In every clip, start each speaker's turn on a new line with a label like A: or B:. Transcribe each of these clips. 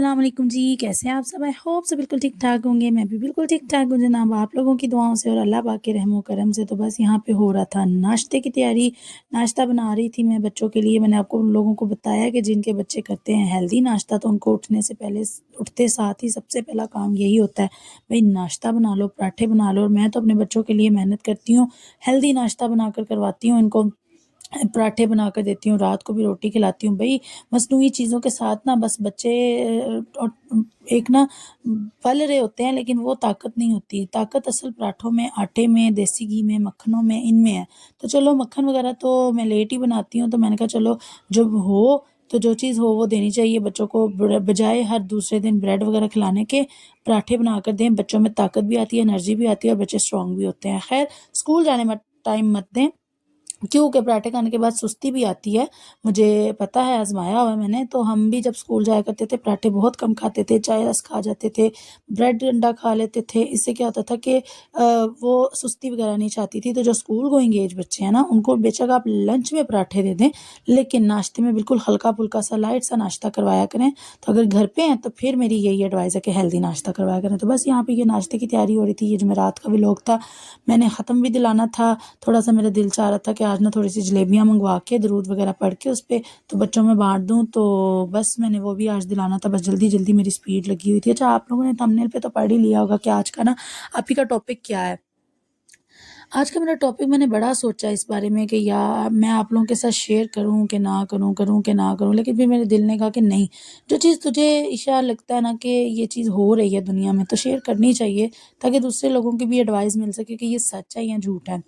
A: अस्सलाम वालेकुम जी, कैसे हैं आप सब? आई होप सब बिल्कुल ठीक-ठाक होंगे। मैं भी बिल्कुल ठीक-ठाक हूँ जनाब, आप लोगों की दुआओं से और अल्लाह पाक के रहम करम से। तो बस यहाँ पे हो रहा था नाश्ते की तैयारी, नाश्ता बना रही थी मैं बच्चों के लिए। मैंने आपको उन लोगों को बताया कि जिनके बच्चे करते हैं हेल्दी नाश्ता, तो उनको उठने से पहले उठते साथ ही सबसे पहला काम यही होता है, भई नाश्ता बना लो, पराठे बना लो। और मैं तो अपने बच्चों के लिए मेहनत करती हूँ, हेल्दी नाश्ता बनाकर करवाती हूँ इनको, पराठे बनाकर देती हूँ, रात को भी रोटी खिलाती हूँ। भई मصنوعی चीज़ों के साथ ना बस बच्चे और एक ना पल रहे होते हैं, लेकिन वो ताकत नहीं होती। ताकत असल पराठों में, आटे में, देसी घी में, मक्खनों में, इनमें है। तो चलो मक्खन वगैरह तो मैं लेट ही बनाती हूँ, तो मैंने कहा चलो जब हो तो जो चीज़ हो वो देनी चाहिए बच्चों को। बजाए हर दूसरे दिन ब्रेड वगैरह खिलाने के, पराठे बनाकर दें। बच्चों में ताकत भी आती है, एनर्जी भी आती है और बच्चे स्ट्रॉन्ग भी होते हैं। खैर, स्कूल जाने में टाइम मत दें, क्योंकि पराठे खाने के बाद सुस्ती भी आती है। मुझे पता है, आज़माया हुआ है मैंने। तो हम भी जब स्कूल जाया करते थे, पराठे बहुत कम खाते थे, चाय रस खा जाते थे, ब्रेड अंडा खा लेते थे। इससे क्या होता था कि वो सुस्ती वगैरह नहीं चाहती थी। तो जो स्कूल गोइंग एज बच्चे हैं ना, उनको बेशक आप लंच में पराठे दे दें, लेकिन नाश्ते में बिल्कुल हल्का-फुल्का सा लाइट सा नाश्ता करवाया करें। तो अगर घर पे हैं तो फिर मेरी यही एडवाइस है कि हेल्दी नाश्ता करवाया करें। तो बस यहाँ पे ये नाश्ते की तैयारी हो रही थी। ये जो मेरा रात का व्लॉग था, मैंने ख़त्म भी दिलाना था। थोड़ा-सा मेरा दिल चाह रहा था कि आज ना थोड़ी-सी जलेबियाँ मँगवा के दरूद वगैरह पढ़ के उस पे तो बच्चों में बाँट दूँ, तो बस मैंने वो भी आज दिलाना था। बस जल्दी-जल्दी मेरी स्पीड लगी हुई थी। अच्छा, आप लोगों ने थंबनेल पे तो पढ़ ही लिया होगा कि आज का ना आप ही का टॉपिक क्या है। आज का मेरा टॉपिक, मैंने बड़ा सोचा इस बारे में कि यार मैं आप लोगों के साथ शेयर करूँ कि ना करूँ, करूँ कि ना करूँ, लेकिन फिर मेरे दिल ने कहा कि नहीं, जो चीज़ तुझे इशा लगता है ना कि ये चीज़ हो रही है दुनिया में, तो शेयर करनी चाहिए, ताकि दूसरे लोगों की भी एडवाइस मिल सके कि ये सच है या झूठ है।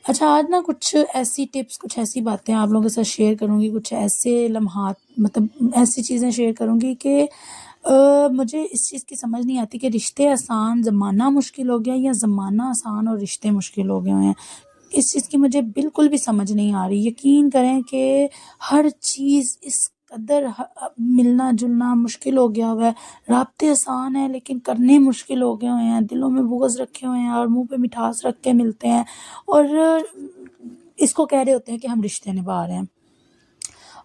A: अच्छा, आज ना कुछ ऐसी टिप्स, कुछ ऐसी बातें आप लोगों के साथ शेयर करूँगी, कुछ ऐसे लम्हात, मतलब ऐसी चीज़ें शेयर करूँगी कि मुझे इस चीज़ की समझ नहीं आती कि रिश्ते आसान, ज़माना मुश्किल हो गया या ज़माना आसान और रिश्ते मुश्किल हो गए हैं। इस चीज़ की मुझे बिल्कुल भी समझ नहीं आ रही। यकीन करें कि हर चीज़ इस कदर मिलना-जुलना मुश्किल हो गया हुआ है। राब्ते आसान हैं लेकिन करने मुश्किल हो गए हुए हैं। दिलों में बुग़्ज़ रखे हुए हैं और मुँह पे मिठास रख के मिलते हैं, और इसको कह रहे होते हैं कि हम रिश्ते निभा रहे हैं।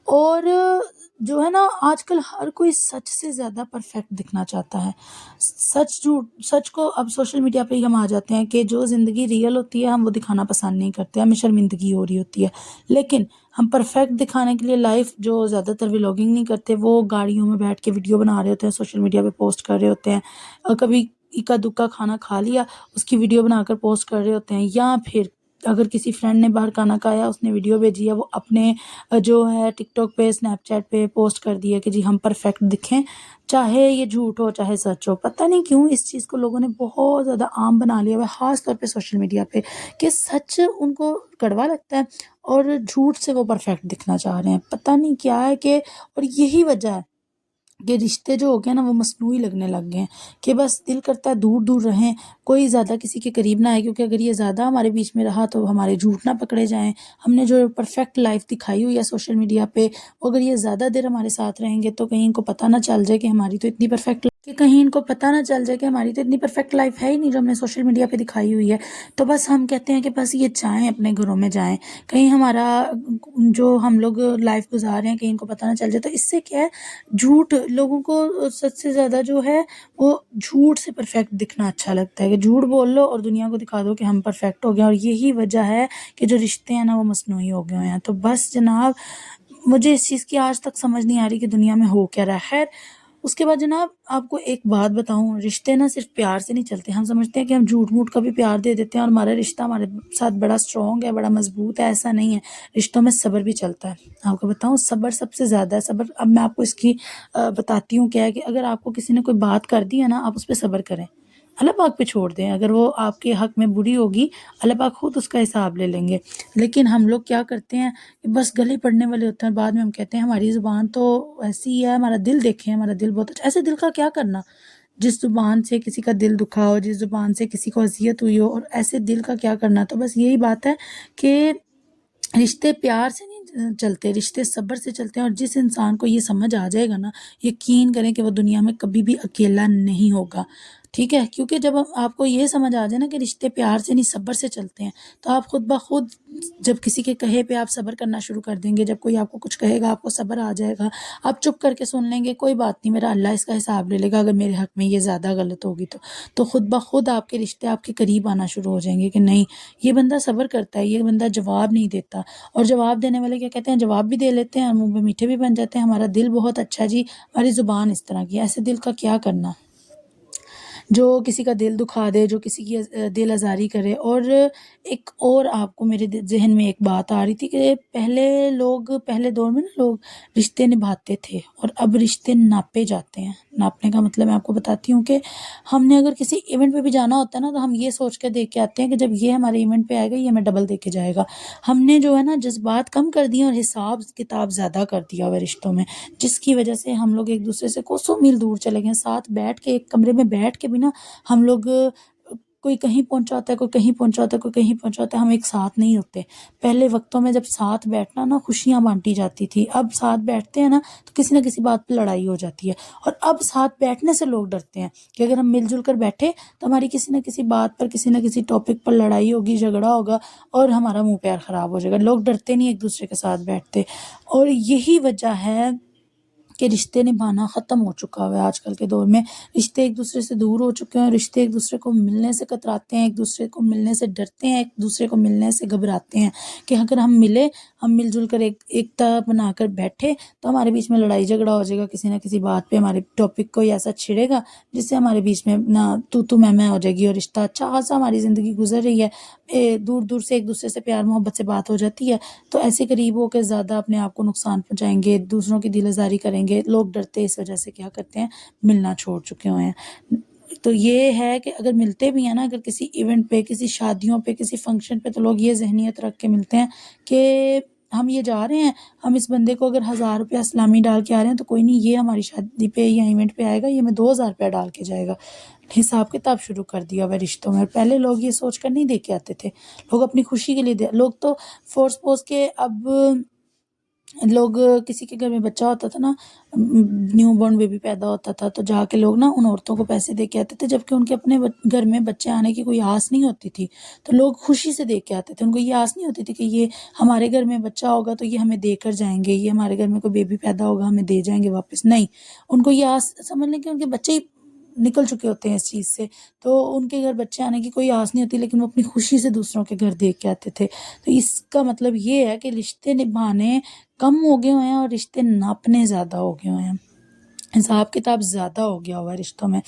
A: और जो है ना, आजकल हर कोई सच से ज़्यादा परफेक्ट दिखना चाहता है। सच झूठ, सच को अब सोशल मीडिया पे ही हम आ जाते हैं कि जो ज़िंदगी रियल होती है हम वो दिखाना पसंद नहीं करते, हमें शर्मिंदगी हो रही होती है। लेकिन हम परफेक्ट दिखाने के लिए लाइफ जो ज़्यादातर व्लॉगिंग नहीं करते, वो गाड़ियों में बैठ के वीडियो बना रहे होते हैं, सोशल मीडिया पे पोस्ट कर रहे होते हैं। कभी इक्का-दुक्का खाना खा लिया, उसकी वीडियो बनाकर पोस्ट कर रहे होते हैं, या फिर अगर किसी फ्रेंड ने बाहर खाना खाया, उसने वीडियो भेजी है, वो अपने जो है टिकटॉक पे, स्नैपचैट पे पोस्ट कर दिया कि जी हम परफेक्ट दिखें, चाहे ये झूठ हो चाहे सच हो। पता नहीं क्यों इस चीज़ को लोगों ने बहुत ज़्यादा आम बना लिया हुआ है, ख़ास तौर पे सोशल मीडिया पे, कि सच उनको कड़वा लगता है और झूठ से वो परफेक्ट दिखना चाह रहे हैं। पता नहीं क्या है कि, और यही वजह है कि रिश्ते जो हो गए ना वो मसनूई लगने लग गए हैं, कि बस दिल करता है दूर दूर रहें, कोई ज़्यादा किसी के करीब ना आए, क्योंकि अगर ये ज़्यादा हमारे बीच में रहा तो हमारे झूठ ना पकड़े जाएं। हमने जो परफेक्ट लाइफ दिखाई हुई है सोशल मीडिया पे, वो अगर ये ज़्यादा देर हमारे साथ रहेंगे तो कहीं इनको पता ना चल जाए कि हमारी तो इतनी परफेक्ट, कि कहीं इनको पता ना चल जाए कि हमारी तो इतनी परफेक्ट लाइफ है ही नहीं जो हमने सोशल मीडिया पे दिखाई हुई है। तो बस हम कहते हैं कि बस ये जाएं, अपने घरों में जाएं, कहीं हमारा जो हम लोग लाइफ गुजार रहे हैं कहीं इनको पता ना चल जाए। तो इससे क्या है, झूठ लोगों को सच से ज़्यादा जो है वो झूठ से परफेक्ट दिखना अच्छा लगता है, कि झूठ बोल लो और दुनिया को दिखा दो कि हम परफेक्ट हो गए। और यही वजह है कि जो रिश्ते हैं ना वो मसनूई हो गए हैं। तो बस जनाब, मुझे इस चीज़ की आज तक समझ नहीं आ रही कि दुनिया में हो क्या रहा है। खैर, उसके बाद जनाब आपको एक बात बताऊँ, रिश्ते ना सिर्फ़ प्यार से नहीं चलते। हम समझते हैं कि हम झूठ-मूठ का भी प्यार दे देते हैं और हमारा रिश्ता हमारे साथ बड़ा स्ट्रॉन्ग है, बड़ा मज़बूत है, ऐसा नहीं है। रिश्तों में सब्र भी चलता है। आपको बताऊँ, सब्र सबसे ज़्यादा है। सब्र, अब मैं आपको इसकी बताती हूँ क्या है, कि अगर आपको किसी ने कोई बात कर दी है ना, आप उस पे सब्र करें। अल्लाह पाक पे छोड़ दें, अगर वो आपके हक़ में बुरी होगी, अल्लाह पाक खुद उसका हिसाब ले लेंगे। लेकिन हम लोग क्या करते हैं, बस गले पड़ने वाले होते हैं और बाद में हम कहते हैं हमारी ज़ुबान तो ऐसी ही है, हमारा दिल देखें, हमारा दिल बहुत अच्छा। ऐसे दिल का क्या करना, जिस ज़ुबान से किसी का दिल दुखा हो, जिस ज़ुबान से किसी को अज़ियत हुई हो, और ऐसे दिल का क्या करना। तो बस यही बात है कि रिश्ते प्यार से नहीं चलते, रिश्ते सब्र से चलते हैं। और जिस इंसान को ये समझ आ जाएगा ना, यकीन करें कि वो दुनिया में कभी भी अकेला नहीं होगा। ٹھیک ہے، کیونکہ جب آپ کو یہ سمجھ آ جائے نا کہ رشتے پیار سے نہیں صبر سے چلتے ہیں، تو آپ خود بخود جب کسی کے کہے پہ آپ صبر کرنا شروع کر دیں گے، جب کوئی آپ کو کچھ کہے گا آپ کو صبر آ جائے گا، آپ چپ کر کے سن لیں گے، کوئی بات نہیں، میرا اللہ اس کا حساب لے لے گا اگر میرے حق میں یہ زیادہ غلط ہوگی تو خود بخود آپ کے رشتے آپ کے قریب آنا شروع ہو جائیں گے کہ نہیں، یہ بندہ صبر کرتا ہے، یہ بندہ جواب نہیں دیتا۔ اور جواب دینے والے کیا کہتے ہیں، جواب بھی دے لیتے ہیں اور منہ پہ میٹھے بھی بن جاتے ہیں، ہمارا دل بہت اچھا جی، ہماری زبان اس طرح کی ہے، ایسے دل کا کیا کرنا جو کسی کا دل دکھا دے، جو کسی کی دل آزاری کرے۔ اور ایک اور آپ کو میرے ذہن میں ایک بات آ رہی تھی کہ پہلے دور میں نا لوگ رشتے نبھاتے تھے اور اب رشتے ناپے جاتے ہیں۔ ناپنے کا مطلب میں آپ کو بتاتی ہوں کہ ہم نے اگر کسی ایونٹ پہ بھی جانا ہوتا ہے نا تو ہم یہ سوچ کے دیکھ کے آتے ہیں کہ جب یہ ہمارے ایونٹ پہ آئے گا یہ ہمیں ڈبل دے کے جائے گا۔ ہم نے جو ہے نا جذبات کم کر دیے اور حساب کتاب زیادہ کر دیا ہوا رشتوں میں، جس کی وجہ سے ہم لوگ ایک دوسرے سے کوسوں میل دور چلے گئے۔ ساتھ بیٹھ کے ایک کمرے میں بیٹھ کے بھی نا ہم لوگ کوئی کہیں پہنچا ہوتا ہے، کوئی کہیں پہنچا ہوتا ہے، کوئی کہیں پہنچا ہوتا ہے، ہم ایک ساتھ نہیں ہوتے۔ پہلے وقتوں میں جب ساتھ بیٹھنا نا خوشیاں بانٹی جاتی تھی، اب ساتھ بیٹھتے ہیں نا تو کسی نہ کسی بات پہ لڑائی ہو جاتی ہے، اور اب ساتھ بیٹھنے سے لوگ ڈرتے ہیں کہ اگر ہم مل جل کر بیٹھے تو ہماری کسی نہ کسی بات پر، کسی نہ کسی ٹاپک پر لڑائی ہوگی، جھگڑا ہوگا اور ہمارا منہ پیار خراب ہو جائے گا۔ لوگ ڈرتے نہیں ایک دوسرے کے ساتھ بیٹھتے، اور یہی وجہ ہے کہ رشتے نبھانا ختم ہو چکا ہوا ہے آج کل کے دور میں۔ رشتے ایک دوسرے سے دور ہو چکے ہیں، رشتے ایک دوسرے کو ملنے سے کتراتے ہیں، ایک دوسرے کو ملنے سے ڈرتے ہیں، ایک دوسرے کو ملنے سے گھبراتے ہیں کہ اگر ہم ملے، ہم مل جل کر ایکتا بنا کر بیٹھے تو ہمارے بیچ میں لڑائی جھگڑا ہو جائے گا، کسی نہ کسی بات پہ ہمارے ٹاپک کوئی ایسا چھڑے گا جس سے ہمارے بیچ میں نہ تو میں ہو جائے گی، اور رشتہ اچھا خاصا ہماری زندگی گزر رہی ہے، دور دور سے ایک دوسرے سے پیار محبت سے بات ہو جاتی ہے، تو ایسے قریب ہو کے زیادہ اپنے آپ کو نقصان پہنچائیں گے، دوسروں کی دل آزاری کریں گے۔ لوگ ڈرتے اس وجہ سے کیا کرتے ہیں، ملنا چھوڑ چکے ہوئے ہیں۔ تو یہ ہے کہ اگر ملتے بھی ہیں نا، اگر کسی ایونٹ پہ، کسی شادیوں پہ، کسی فنکشن پہ، تو لوگ یہ ذہنیت رکھ کے ملتے ہیں کہ ہم یہ جا رہے ہیں، ہم اس بندے کو اگر 1000 روپیہ اسلامی ڈال کے آ رہے ہیں تو کوئی نہیں، یہ ہماری شادی پہ یا ایونٹ پہ آئے گا، یہ ہمیں 2000 روپیہ ڈال کے جائے گا۔ حساب کتاب شروع کر دیا ہوا رشتوں میں۔ اور پہلے لوگ یہ سوچ کر نہیں دے کے آتے تھے، لوگ اپنی خوشی کے لیے لوگ تو فورس پوز کے اب لوگ کسی کے گھر میں بچہ ہوتا تھا نا، نیو بورن بیبی پیدا ہوتا تھا تو جا کے لوگ نا ان عورتوں کو پیسے دے کے آتے تھے، جبکہ ان کے اپنے گھر میں بچے آنے کی کوئی آس نہیں ہوتی تھی، تو لوگ خوشی سے دے کے آتے تھے۔ ان کو یہ آس نہیں ہوتی تھی کہ یہ ہمارے گھر میں بچہ ہوگا تو یہ ہمیں دے کر جائیں گے، یہ ہمارے گھر میں کوئی بیبی پیدا ہوگا ہمیں دے جائیں گے واپس، نہیں، ان کو یہ آس، سمجھ لیں کہ ان کے بچے ہی نکل چکے ہوتے ہیں اس چیز سے، تو ان کے گھر بچے آنے کی کوئی آس نہیں ہوتی، لیکن وہ اپنی خوشی سے دوسروں کے گھر دیکھ کے آتے تھے۔ تو اس کا مطلب یہ ہے کہ رشتے نبھانے کم ہو گئے ہوئے ہیں اور رشتے ناپنے زیادہ ہو گئے ہوئے ہیں، حساب کتاب زیادہ ہو گیا ہوا ہے رشتوں میں۔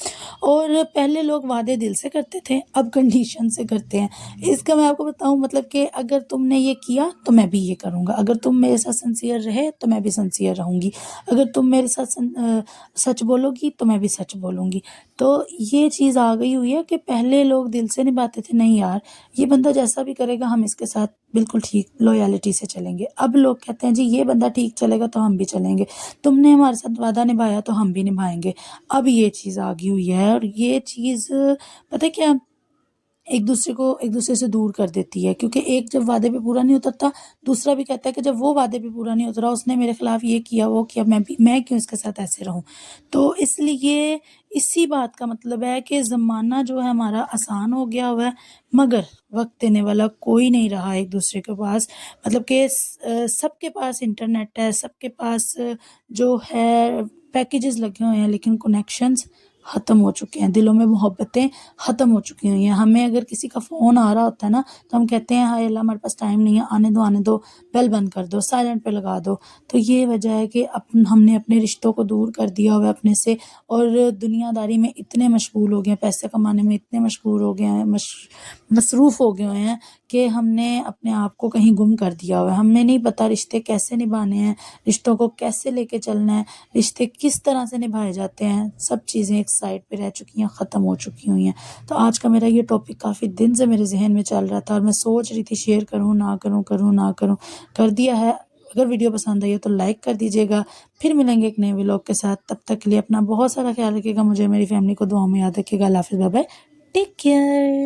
A: اور پہلے لوگ وعدے دل سے کرتے تھے، اب کنڈیشن سے کرتے ہیں۔ اس کا میں آپ کو بتاؤں مطلب کہ اگر تم نے یہ کیا تو میں بھی یہ کروں گا، اگر تم میرے ساتھ سنسیئر رہے تو میں بھی سنسیئر رہوں گی، اگر تم میرے ساتھ سچ بولو گی تو میں بھی سچ بولوں گی۔ تو یہ چیز آ گئی ہوئی ہے کہ پہلے لوگ دل سے نبھاتے تھے، نہیں یار یہ بندہ جیسا بھی کرے گا ہم اس کے ساتھ بالکل ٹھیک لویالٹی سے چلیں گے۔ اب لوگ کہتے ہیں جی یہ بندہ ٹھیک چلے گا تو ہم بھی چلیں گے، تم نے ہمارے ساتھ وعدہ نبھایا تو ہم بھی نبھائیں گے۔ اب یہ چیز آ گئی ہوئی ہے، اور یہ چیز پتہ ہے کیا، ایک دوسرے سے دور کر دیتی ہے، کیونکہ ایک جب وعدے پہ پورا نہیں اترتا، دوسرا بھی کہتا ہے کہ جب وہ وعدے پہ پورا نہیں اترا، اس نے میرے خلاف یہ کیا وہ کیا، میں کیوں اس کے ساتھ ایسے رہوں۔ تو اس لیے اسی بات کا مطلب ہے کہ زمانہ جو ہے ہمارا آسان ہو گیا ہوا ہے، مگر وقت دینے والا کوئی نہیں رہا ایک دوسرے کے پاس۔ مطلب کہ سب کے پاس انٹرنیٹ ہے، سب کے پاس جو ہے پیکیجز لگے ہوئے ہیں، لیکن کنیکشنز ختم ہو چکے ہیں، دلوں میں محبتیں ختم ہو چکی ہوئی ہیں۔ ہمیں اگر کسی کا فون آ رہا ہوتا ہے نا تو ہم کہتے ہیں ہائے اللہ ہمارے پاس ٹائم نہیں ہے، آنے دو، بیل بند کر دو، سائلنٹ پہ لگا دو۔ تو یہ وجہ ہے کہ ہم نے اپنے رشتوں کو دور کر دیا ہوا ہے اپنے سے، اور دنیا داری میں اتنے مشغول ہو گئے ہیں، پیسے کمانے میں اتنے مشغول ہو گئے ہیں، مصروف ہو گئے ہیں کہ ہم نے اپنے آپ کو کہیں گم کر دیا ہوا ہے۔ ہمیں نہیں پتہ رشتے کیسے نبھانے ہیں، رشتوں کو کیسے لے کے چلنا ہے، رشتے کس طرح سے نبھائے جاتے ہیں، سب چیزیں ایک سائڈ پہ رہ چکی ہیں، ختم ہو چکی ہوئی ہیں۔ تو آج کا میرا یہ ٹاپک کافی دن سے میرے ذہن میں چل رہا تھا، اور میں سوچ رہی تھی شیئر کروں نہ کروں، کر دیا ہے۔ اگر ویڈیو پسند آئی ہے تو لائک کر دیجیے گا۔ پھر ملیں گے ایک نئے ولاگ کے ساتھ، تب تک کے لیے اپنا بہت سارا خیال رکھیے گا، مجھے میری فیملی کو دعاؤں میں یاد رکھیے گا۔ اللہ حافظ، بائے بائے، ٹیک کیئر۔